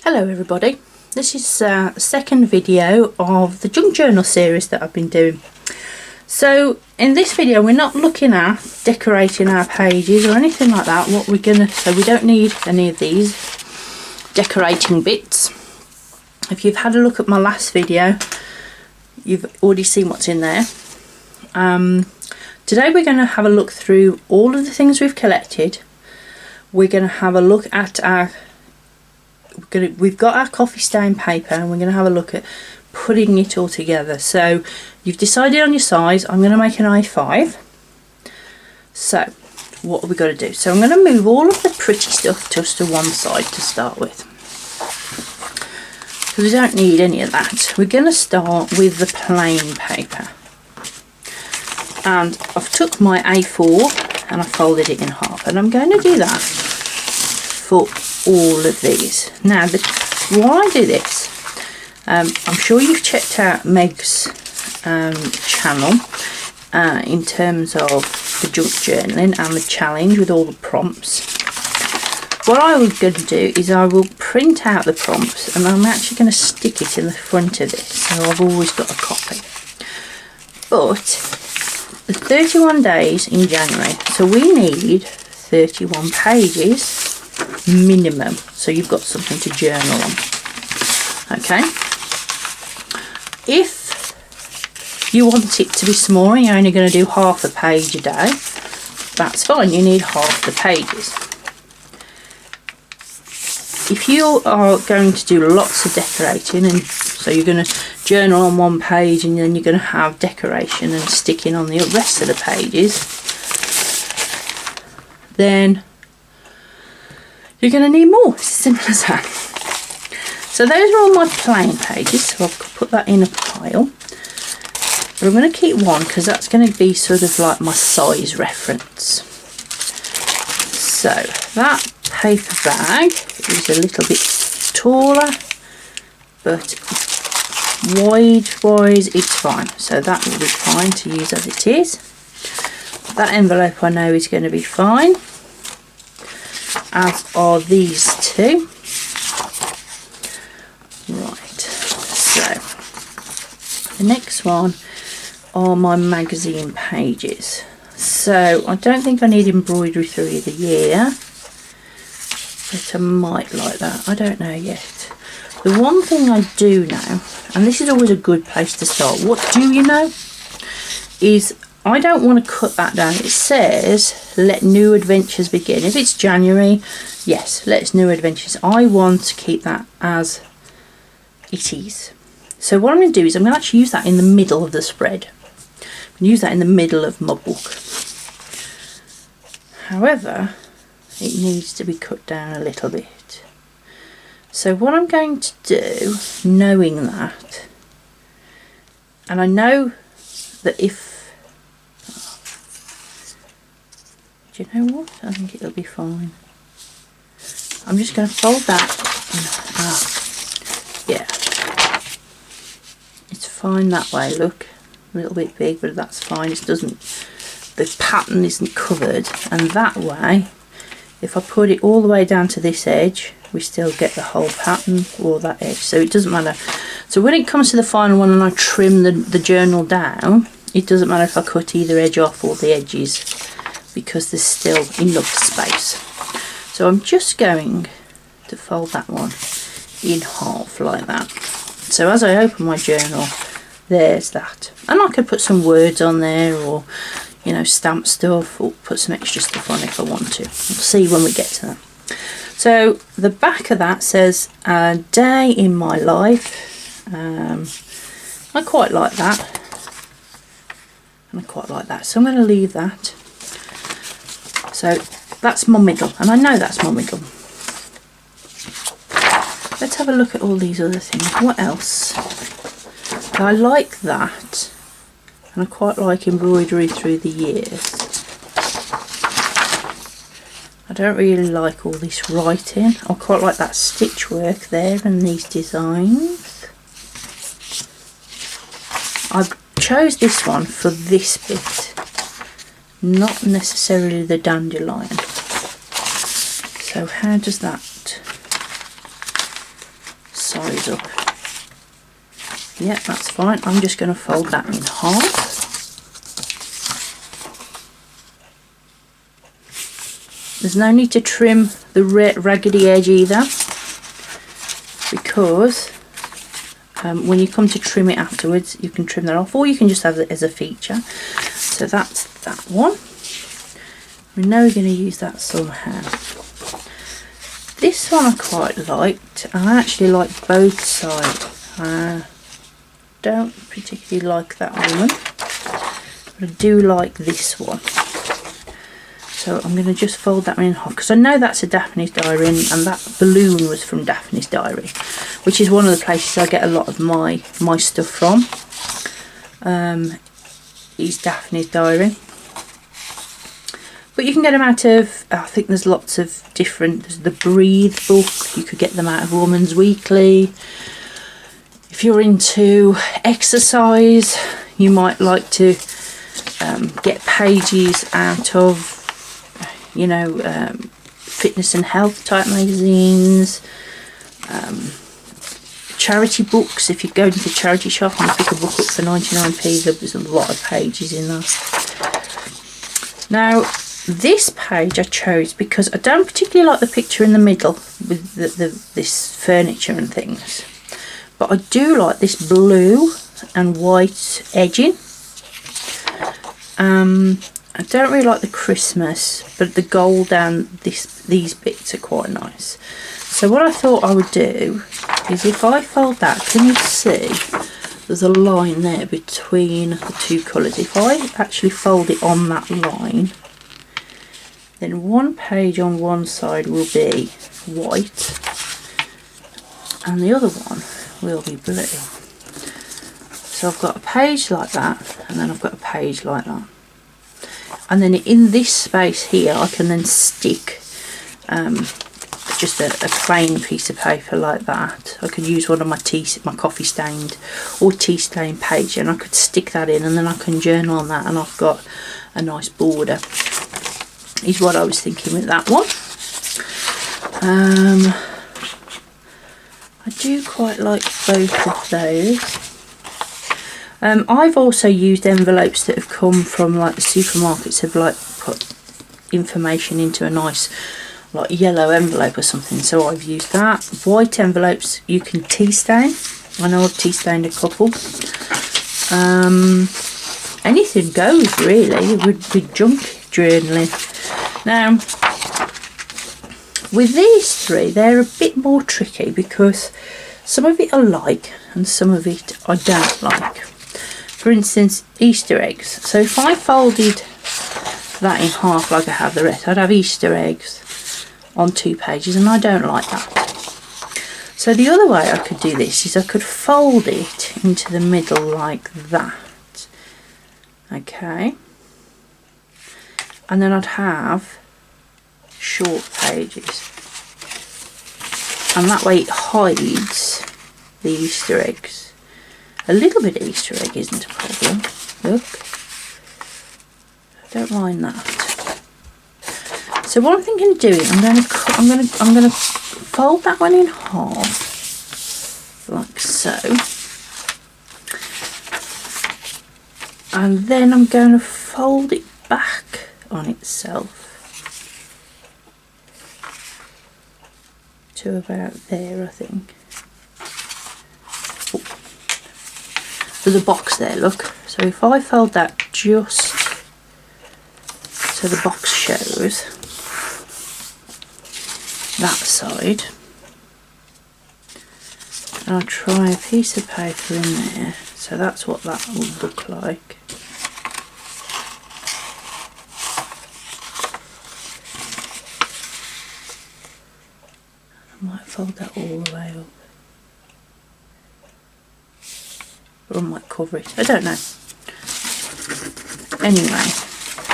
Hello everybody, this is the second video of the junk journal series that I've been doing. So in this video we're not looking at decorating our pages or anything like that. So we don't need any of these decorating bits. If you've had a look at my last video, you've already seen what's in there. Today we're going to have a look through all of the things we've collected. We're going to have a look at we've got our coffee stain paper and we're going to have a look at putting it all together. So you've decided on your size. I'm going to make an A5. So what have we got to do? So I'm going to move all of the pretty stuff just to one side to start with, because we don't need any of that. We're going to start with the plain paper, and I've took my A4 and I folded it in half, and I'm going to do that for all of these. Now why I do this, I'm sure you've checked out Meg's channel in terms of the junk journaling and the challenge with all the prompts. What I was going to do is I will print out the prompts and I'm actually going to stick it in the front of this, so I've always got a copy. But the 31 days in January, so we need 31 pages minimum, so you've got something to journal on. Okay, if you want it to be smaller and you're only going to do half a page a day, that's fine, you need half the pages. If you are going to do lots of decorating, and so you're going to journal on one page and then you're going to have decoration and sticking on the rest of the pages, then you're going to need more. It's as simple as that. So those are all my plain pages, so I'll put that in a pile. But I'm going to keep one because that's going to be sort of like my size reference. So that paper bag is a little bit taller, but wide-wise it's fine. So that will be fine to use as it is. That envelope I know is going to be fine, as are these two. Right, so the next one are my magazine pages. So I don't think I need embroidery through the year, but I might like that, I don't know yet. The one thing I do know, and this is always a good place to start, what do you know, is I don't want to cut that down. It says let new adventures begin. If it's January, yes, let's new adventures. I want to keep that as it is. So what I'm going to do is I'm going to actually use that in the middle of the spread. I'm going to use that in the middle of my book. However, it needs to be cut down a little bit. So what I'm going to do, knowing that, and I know that if, do you know what? I think it'll be fine. I'm just going to fold that. Yeah. It's fine that way, look. A little bit big, but that's fine. It doesn't, the pattern isn't covered. And that way, if I put it all the way down to this edge, we still get the whole pattern, or that edge. So it doesn't matter. So when it comes to the final one and I trim the journal down, it doesn't matter if I cut either edge off or the edges, because there's still enough space. So I'm just going to fold that one in half like that. So as I open my journal, there's that. And I could put some words on there, or, you know, stamp stuff, or put some extra stuff on if I want to. We'll see when we get to that. So the back of that says a day in my life. I quite like that. And I quite like that. So I'm going to leave that. So that's my middle, and I know that's my middle. Let's have a look at all these other things. What else? I like that, and I quite like embroidery through the years. I don't really like all this writing. I quite like that stitch work there and these designs. I chose this one for this bit, not necessarily the dandelion. So how does that size up. Yeah, that's fine. I'm just going to fold that in half. There's no need to trim the raggedy edge either, because when you come to trim it afterwards, you can trim that off, or you can just have it as a feature. So that's that one. We know we're going to use that somehow. This one I quite liked. I actually like both sides. I don't particularly like that one, but I do like this one. So I'm going to just fold that one in half, because I know that's a Daphne's Diary, and that balloon was from Daphne's Diary, which is one of the places I get a lot of my stuff from, is Daphne's Diary. But you can get them out of, I think there's lots of different, there's the Breathe book, you could get them out of Woman's Weekly. If you're into exercise, you might like to get pages out of, you know, fitness and health type magazines, charity books. If you go into the charity shop and pick a book up for 99p, there's a lot of pages in there. Now, this page I chose because I don't particularly like the picture in the middle with this furniture and things, but I do like this blue and white edging. I don't really like the Christmas, but the gold down these bits are quite nice. So what I thought I would do is, if I fold that, can you see there's a line there between the two colours? If I actually fold it on that line, then one page on one side will be white and the other one will be blue. So I've got a page like that, and then I've got a page like that. And then in this space here, I can then stick just a plain piece of paper like that. I could use one of my coffee stained or tea stained page, and I could stick that in, and then I can journal on that, and I've got a nice border, is what I was thinking with that one. I do quite like both of those. I've also used envelopes that have come from like the supermarkets, have like put information into a nice like yellow envelope or something, so I've used that. White envelopes you can tea stain. I know I've tea stained a couple. Anything goes really with junk journaling. Now with these three, they're a bit more tricky because some of it I like and some of it I don't like. For instance, Easter eggs. So if I folded that in half like I have the rest, I'd have Easter eggs on 2 pages, and I don't like that. So the other way I could do this is I could fold it into the middle like that. Okay. And then I'd have short pages. And that way it hides the Easter eggs. A little bit of Easter egg isn't a problem. Look, I don't mind that. So what I'm thinking of doing, I'm going to fold that one in half, like so, and then I'm going to fold it back on itself to about there, I think. There's a box there, look. So if I fold that just so the box shows that side, and I'll try a piece of paper in there, so that's what that will look like. I might fold that all the way up. Or I might cover it, I don't know. Anyway,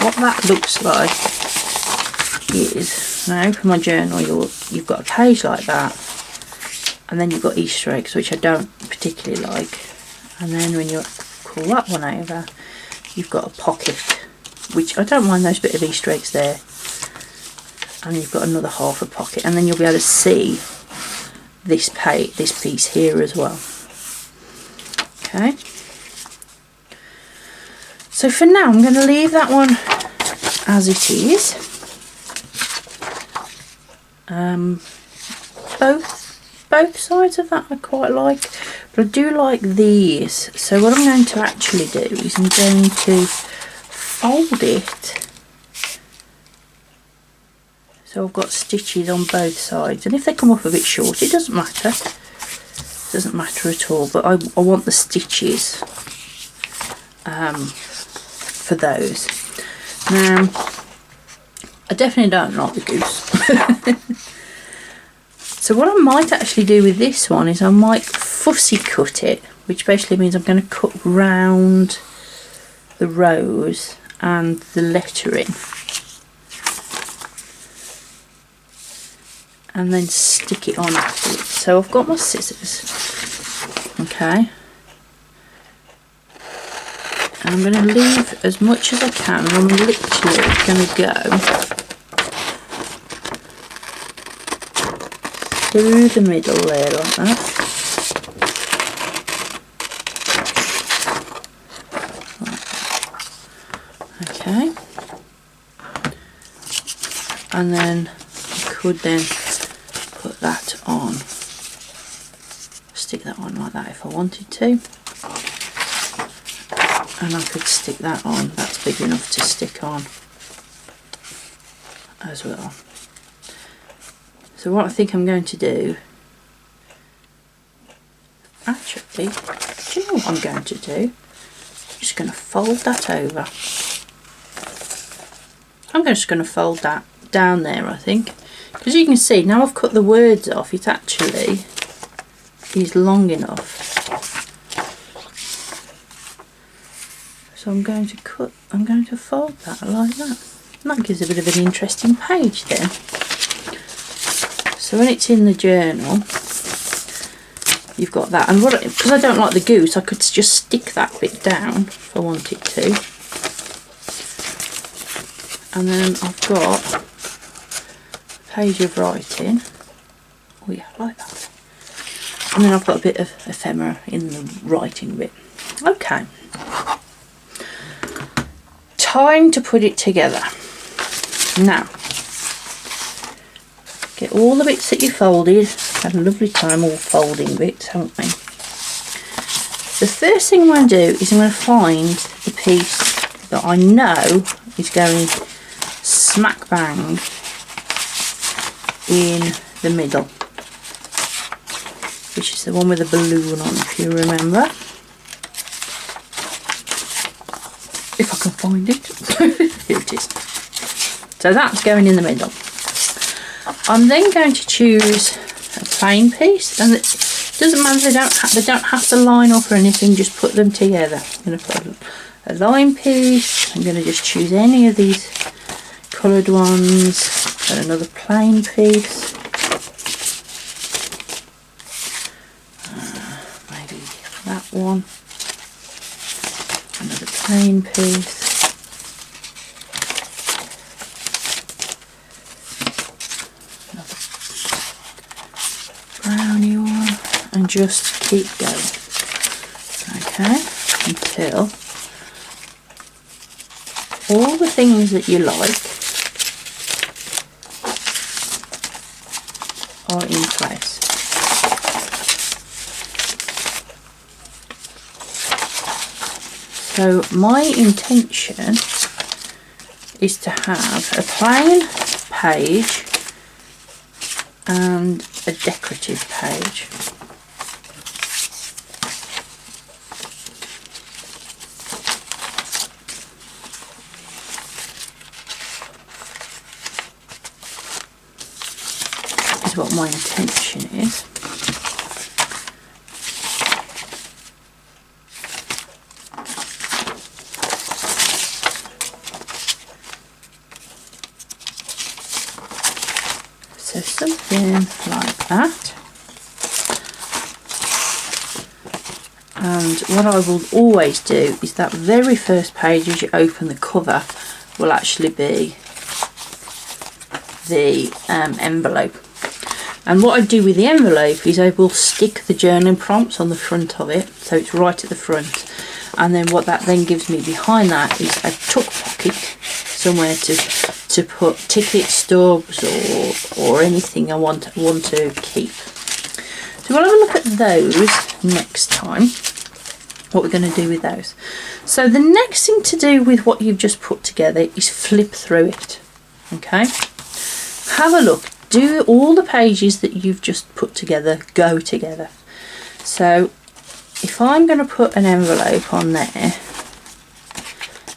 what that looks like is, now for my journal, you've got a page like that, and then you've got Easter eggs, which I don't particularly like, and then when you pull that one over, you've got a pocket, which I don't mind those bit of Easter eggs there, and you've got another half a pocket, and then you'll be able to see this piece here as well. Okay, so for now I'm going to leave that one as it is. Both sides of that I quite like, but I do like these. So what I'm going to actually do is I'm going to fold it so I've got stitches on both sides, and if they come up a bit short it doesn't matter. It doesn't matter at all, but I want the stitches for those. Now I definitely don't like the goose. So what I might actually do with this one is I might fussy cut it, which basically means I'm going to cut round the rose and the lettering, and then stick it on afterwards. So I've got my scissors, okay, and I'm going to leave as much as I can. I'm literally going to go through the middle there like that. Okay, and then I could then put that on, stick that on like that if I wanted to, and I could stick that on. That's big enough to stick on as well. So what I think I'm going to do, actually, do you know what I'm going to do? I'm just going to fold that over. I'm just going to fold that down there, I think, because you can see now I've cut the words off, it actually is long enough. So I'm going to fold that like that. And that gives a bit of an interesting page then. So when it's in the journal, you've got that, and because I don't like the goose, I could just stick that bit down if I wanted to, and then I've got a page of writing. Oh yeah, like that. And then I've got a bit of ephemera in the writing bit. Okay, time to put it together. Now, get all the bits that you folded. Had a lovely time all folding bits, haven't we? The first thing I'm going to do is I'm going to find the piece that I know is going smack bang in the middle, which is the one with the balloon on, if you remember. If I can find it. Here it is. So that's going in the middle. I'm then going to choose a plain piece, and it doesn't matter, they don't have to line up or anything, just put them together. I'm going to put a line piece, I'm going to just choose any of these coloured ones, and another plain piece, maybe that one, another plain piece, brownie one, and just keep going, okay, until all the things that you like are in place. So my intention is to have a plain page and a decorative page. Is what my intention is. So something like that. And what I will always do is that very first page as you open the cover will actually be the envelope. And what I do with the envelope is I will stick the journaling prompts on the front of it, so it's right at the front. And then what that then gives me behind that is a tuck pocket, somewhere to put ticket stubs or anything I want to keep. So we'll have a look at those next time, what we're going to do with those. So the next thing to do with what you've just put together is flip through it. Okay, have a look. Do all the pages that you've just put together go together. So if I'm going to put an envelope on there,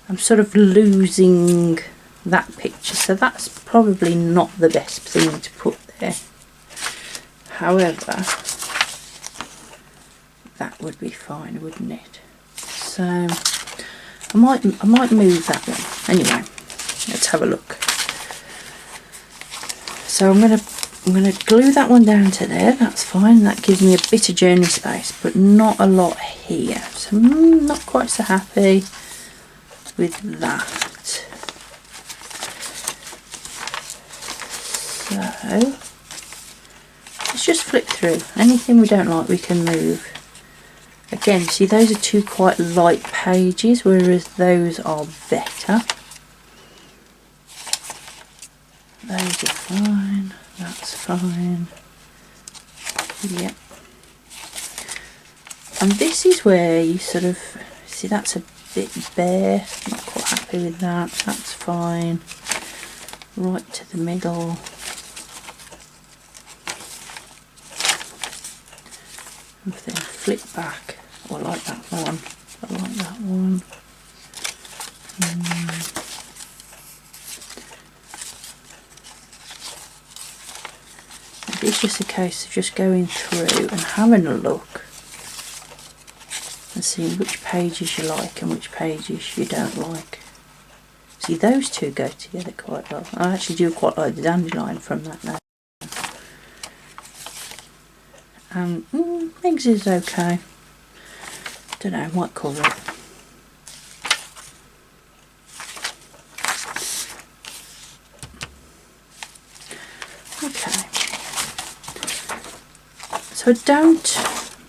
I'm sort of losing that picture, so that's probably not the best thing to put there. However, that would be fine, wouldn't it? So I might move that one. Anyway, let's have a look. So I'm gonna glue that one down to there. That's fine. That gives me a bit of journey space, but not a lot here. So I'm not quite so happy with that. So let's just flip through. Anything we don't like, we can move. Again, see, those are two quite light pages, whereas those are better. Those are fine, that's fine. Yep. And this is where you sort of, see, that's a bit bare, not quite happy with that, that's fine. Right to the middle. And then flip back. Oh, I like that one. I like that one. It's just a case of just going through and having a look and seeing which pages you like and which pages you don't like. See, those two go together quite well. I actually do quite like the dandelion from that now. And things is okay. Don't know, might cover it. Okay. So I don't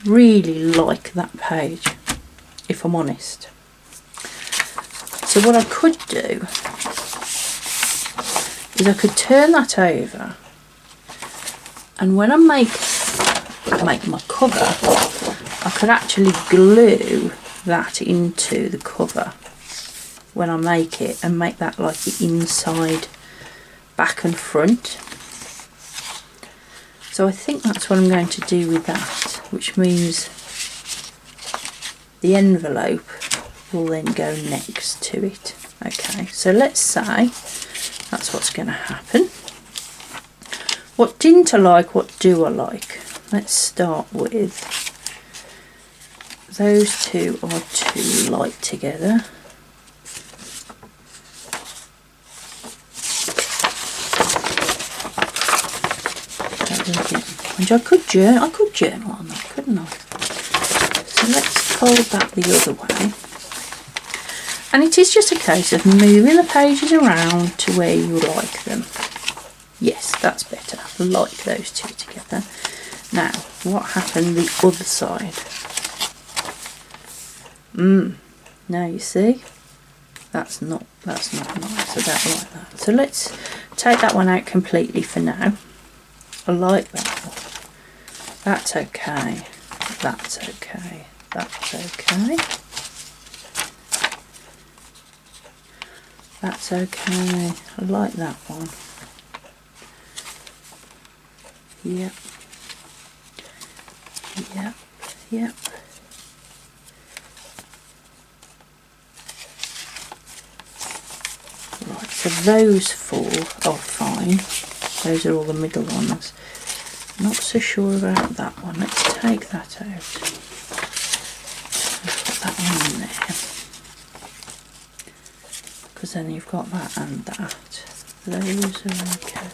really like that page, if I'm honest. So what I could do is I could turn that over, and when I make my cover, I could actually glue that into the cover when I make it, and make that like the inside, back and front. So I think that's what I'm going to do with that, which means the envelope will then go next to it. Okay, so let's say that's what's going to happen. What didn't I like, what do I like? Let's start with, those two are too light together. I could journal on that, couldn't I? So let's fold that the other way. And it is just a case of moving the pages around to where you like them. Yes, that's better. I like those two together. Now, what happened the other side? Now you see, that's not nice. I don't like that. So let's take that one out completely for now. I like that one. That's okay. That's okay. That's okay. That's okay. I like that one. Yep. Yep. Yep. Right, so those four are fine. Those are all the middle ones. Not so sure about that one. Let's take that out. Put that one in there. Because then you've got that and that. Those are okay.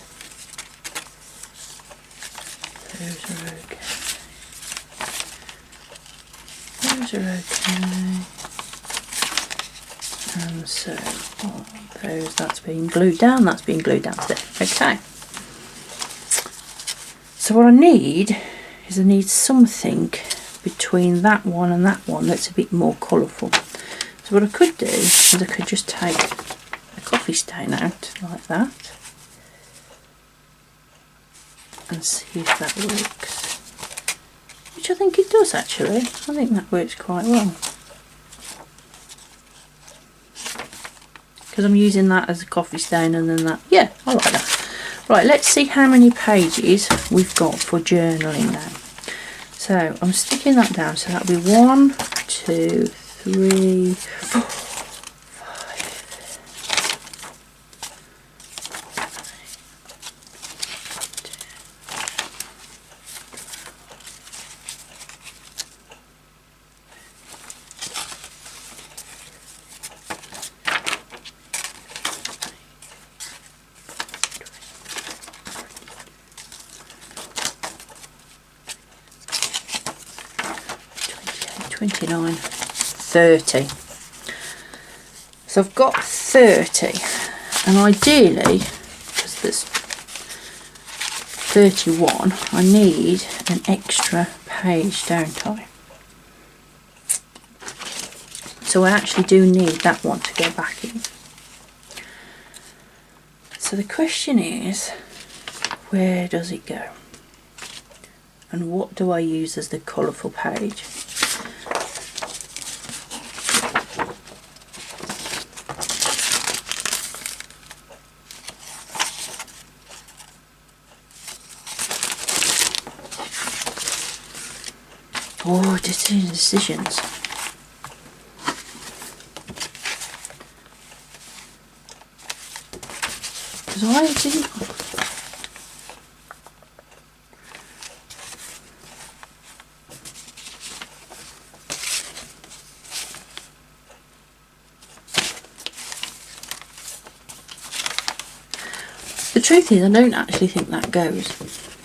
Those are okay. Those are okay. And so, that's being glued down to there. Okay. So what I need is I need something between that one and that one that's a bit more colourful. So what I could do is I could just take a coffee stain out like that and see if that works. Which I think it does actually. I think that works quite well. Because I'm using that as a coffee stain and then that. Yeah, I like that. Right, let's see how many pages we've got for journaling now. So I'm sticking that down, so that'll be 1, 2, 3, 4, 5. 29, 30. So I've got 30, and ideally, because there's 31, I need an extra page, don't I? So I actually do need that one to go back in. So the question is, where does it go? And what do I use as the colourful page? Oh, decisions. Because I didn't. The truth is, I don't actually think that goes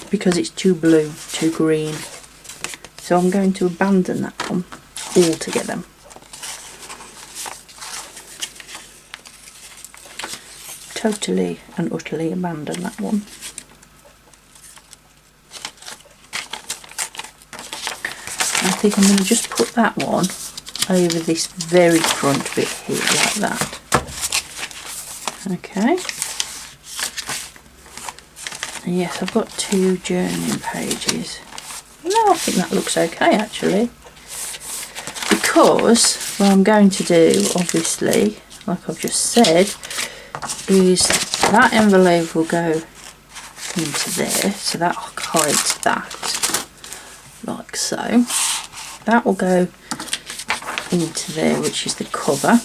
because it's too blue, too green. So I'm going to abandon that one altogether. Totally and utterly abandon that one. I think I'm going to just put that one over this very front bit here like that. Okay. And yes, I've got 2 journaling pages. No, I think that looks okay actually. Because what I'm going to do, obviously, like I've just said, is that envelope will go into there, so that hides that, like so. That will go into there, which is the cover.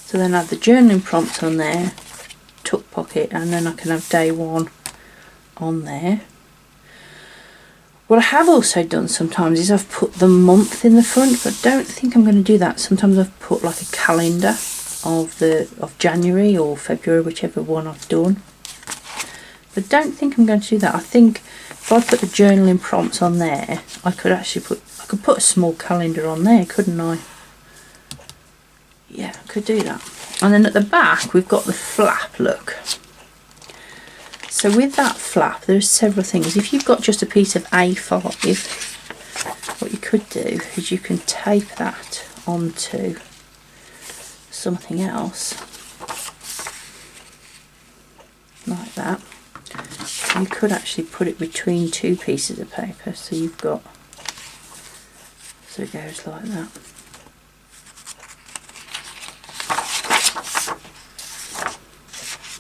So then I have the journaling prompts on there, tuck pocket, and then I can have day 1 on there. What I have also done sometimes is I've put the month in the front, but I don't think I'm going to do that. Sometimes I've put like a calendar of January or February, whichever one I've done. But don't think I'm going to do that. I think if I put the journaling prompts on there, I could actually put a small calendar on there, couldn't I? Yeah, I could do that. And then at the back we've got the flap look. So with that flap, there's several things. If you've got just a piece of A5, what you could do is you can tape that onto something else, like that. You could actually put it between 2 pieces of paper, so you've got, so it goes like that.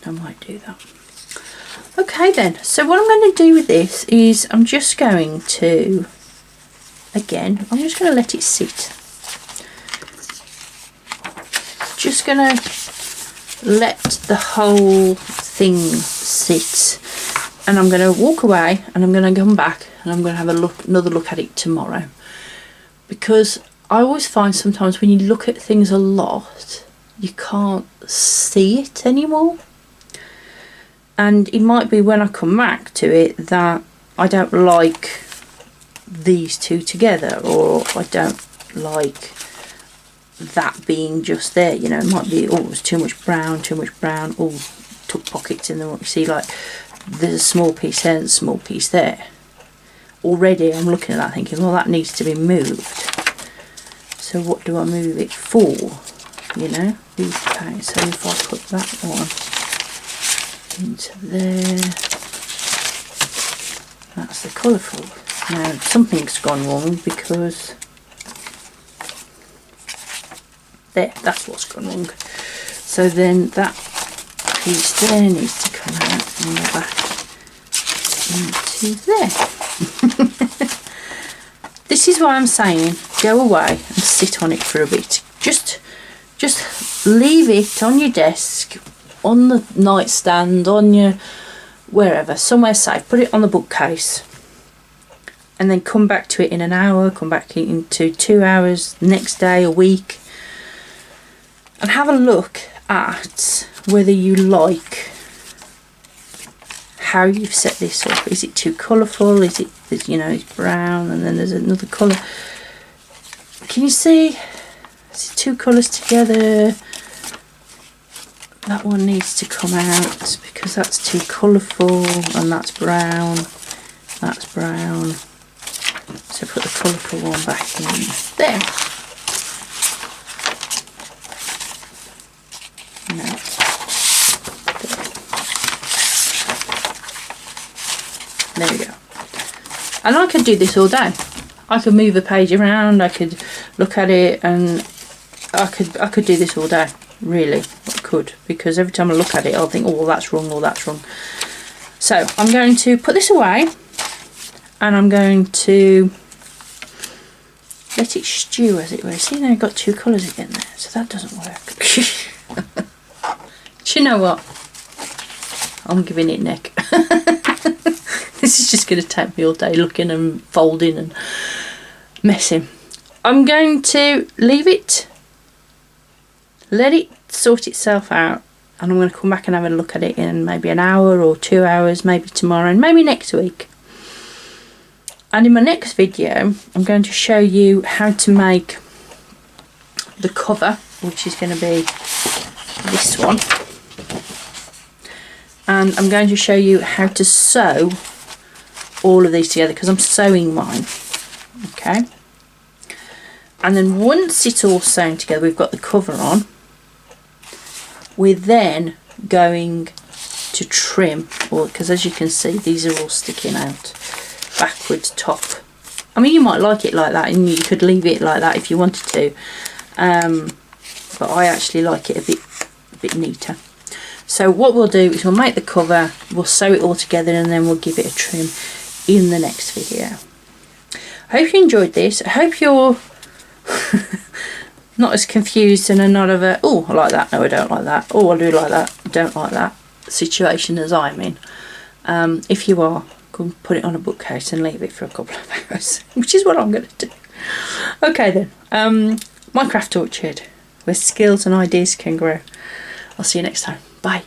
I might do that. Okay then, so what I'm going to do with this is I'm just going to, again, I'm just going to let it sit. Just going to let the whole thing sit, and I'm going to walk away and I'm going to come back and I'm going to have another look at it tomorrow, because I always find sometimes when you look at things a lot you can't see it anymore. And it might be when I come back to it that I don't like these two together, or I don't like that being just there, you know. It might be, oh, it's too much brown, oh, tuck pockets in there, what you see, like, there's a small piece there and a small piece there. Already I'm looking at that thinking, well, that needs to be moved. So what do I move it for? You know? Okay, so if I put that one into there, that's the colourful. Now something's gone wrong because there, that's what's gone wrong. So then that piece there needs to come out and go back into there. This is why I'm saying go away and sit on it for a bit. Just leave it on your desk, on the nightstand, on your wherever, somewhere safe. Put it on the bookcase and then come back to it in an hour, come back into 2 hours, next day, a week, and have a look at whether you like how you've set this up. Is it too colourful? Is it, you know, it's brown and then there's another colour. Can you see? Is it two colours together? That one needs to come out because that's too colourful, and that's brown. That's brown. So put the colourful one back in there. No. There we go. And I could do this all day. I could move the page around, I could look at it, and I could do this all day. Really, I could, because every time I look at it I'll think, oh, that's wrong, or that's wrong. So I'm going to put this away and I'm going to let it stew, as it were. See, now I've got two colours again there, so that doesn't work. Do you know what? I'm giving it neck. This is just going to take me all day looking and folding and messing. I'm going to leave it, let it sort itself out, and I'm going to come back and have a look at it in maybe an hour or 2 hours, maybe tomorrow and maybe next week. And in my next video I'm going to show you how to make the cover, which is going to be this one, and I'm going to show you how to sew all of these together because I'm sewing mine. Okay, and then once it's all sewn together, we've got the cover on, we're then going to trim, because as you can see these are all sticking out backwards top. I mean, you might like it like that and you could leave it like that if you wanted to, but I actually like it a bit neater. So what we'll do is we'll make the cover, we'll sew it all together, and then we'll give it a trim in the next video. I hope you enjoyed this. I hope you're not as confused and are not of a, oh, I like that, no I don't like that, oh I do like that, I don't like that situation as I'm in. If you are, go and put it on a bookcase and leave it for a couple of hours, which is what I'm going to do. Okay then, my craft orchard, where skills and ideas can grow. I'll see you next time. Bye.